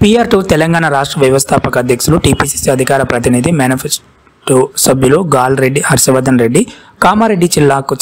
PR2 Telangana రాష్ట్ర వ్యవస్థాపక అధ్యక్షులు టీపీసీసీ అధికార ప్రతినిధి మేనిఫెస్టో సభ్యులు గాల్రెడ్డి హర్షవర్ధన్ రెడ్డి కామారెడ్డి జిల్లాకు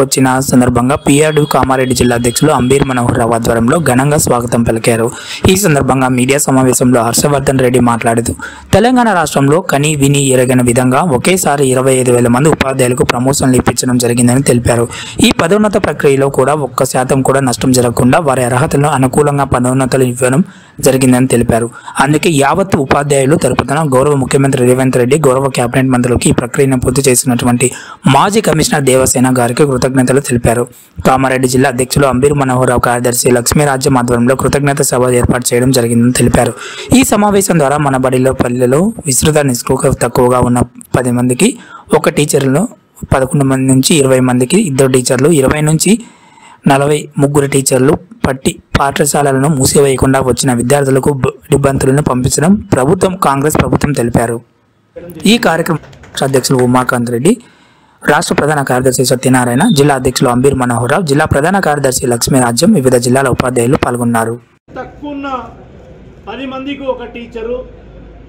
వచ్చిన సందర్భంగా PR2 కామారెడ్డి జిల్లా అధ్యక్షులు అంబీర్ మనోహర్ రావు ఆధ్వర్యంలో ఘనంగా స్వాగతం పలికారు. ఈ సందర్భంగా మీడియా సమావేశంలో హర్షవర్ధన్ రెడ్డి మాట్లాడుతూ తెలంగాణ రాష్ట్రంలో కని విని ఎరగని విధంగా ఒకేసారి 25,000 మంది ఉపాధ్యాయులకు ప్రమోషన్లు ఇప్పించడం జరిగిందని తెలిపారు. ఈ పదోన్నత ప్రక్రియలో కూడా 1% కూడా నష్టం జరగకుండా వారి అర్హతలను అనుకూలంగా పదోన్నతలు ఇవ్వడం జరిగిందని తెలిపారు. అందుకే యావత్ ఉపాధ్యాయులు తరపున గౌరవ ముఖ్యమంత్రి రేవంత్ రెడ్డి, గౌరవ కేబినెట్ మంత్రులకు ఈ ప్రక్రియను పూర్తి చేసినటువంటి మాజీ కమిషనర్ దేవసేన గారికి కృతజ్ఞతలు తెలిపారు. కామారెడ్డి జిల్లా అధ్యక్షులు అంబీర్ మనోహర్ రావు కార్యదర్శి లక్ష్మీరాజ్యం ఆధ్వర్యంలో కృతజ్ఞత సభ ఏర్పాటు చేయడం జరిగిందని తెలిపారు. ఈ సమావేశం ద్వారా మన బడిలో పల్లెలో విస్తృత నిష్కృత తక్కువగా ఉన్న 10 మందికి 1 టీచర్లు, 11 మంది నుంచి 20 మందికి 2 టీచర్లు, 20 నుంచి 43 టీచర్లు పట్టి పాఠశాలలను మూసివేయకుండా వచ్చిన విద్యార్థులకు నిబంధనలను పంపించడం కాంగ్రెస్ ప్రభుత్వం తెలిపారు. ఈ కార్యక్రమం అధ్యక్షులు ఉమాకాంత్ రెడ్డి, రాష్ట్ర ప్రధాన కార్యదర్శి సత్యనారాయణ, జిల్లా అధ్యక్షులు అంబీర్ మనోహర్ రావు, జిల్లా ప్రధాన కార్యదర్శి లక్ష్మీరాజ్యం, వివిధ జిల్లాల ఉపాధ్యాయులు పాల్గొన్నారు. తక్కువ 10 మందికి 1 టీచరు,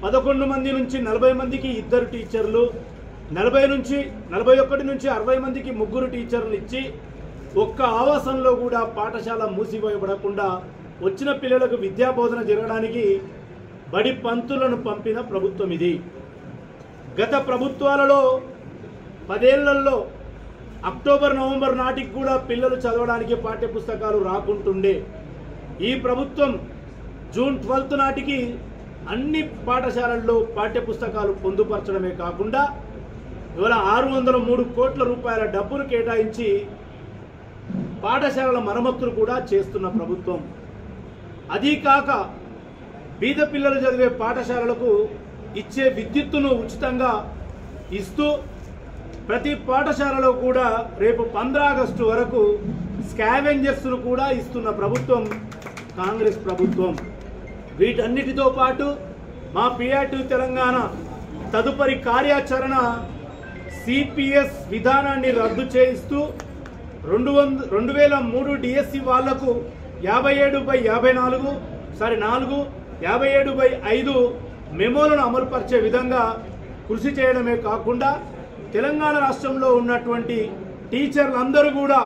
11 మంది నుంచి 40 మందికి 2 టీచర్లు, 41 నుంచి 60 మందికి 3 టీచర్లు ఇచ్చి ఒక్క ఆవాసంలో కూడా పాఠశాల మూసివేయబడకుండా వచ్చిన పిల్లలకు విద్యాబోధన జరగడానికి బడి పంతులను పంపిన ప్రభుత్వం ఇది. గత ప్రభుత్వాలలో 10 ఏళ్లలో అక్టోబర్, నవంబర్ నాటికి కూడా పిల్లలు చదవడానికి పాఠ్యపుస్తకాలు రాకుంటుండే. ఈ ప్రభుత్వం జూన్ 12 నాటికి అన్ని పాఠశాలల్లో పాఠ్యపుస్తకాలు పొందుపరచడమే కాకుండా ఇవాళ 603 కోట్ల రూపాయల డబ్బులు కేటాయించి పాఠశాలల మరమ్మతులు కూడా చేస్తున్న ప్రభుత్వం. అదీ కాక బీద పిల్లలు చదివే పాఠశాలలకు ఇచ్చే విద్యుత్తును ఉచితంగా ఇస్తూ ప్రతి పాఠశాలలో కూడా రేపు 15 ఆగస్టు వరకు స్కావెంజర్స్ను కూడా ఇస్తున్న ప్రభుత్వం కాంగ్రెస్ ప్రభుత్వం. వీటన్నిటితో పాటు మా PR2 తెలంగాణ తదుపరి కార్యాచరణ CPS విధానాన్ని రద్దు చేయిస్తూ 2003 DSC వాళ్లకు 57/5 మెమోలను అమలుపరిచే విధంగా కృషి చేయడమే కాకుండా తెలంగాణ రాష్ట్రంలో ఉన్నటువంటి టీచర్లందరూ కూడా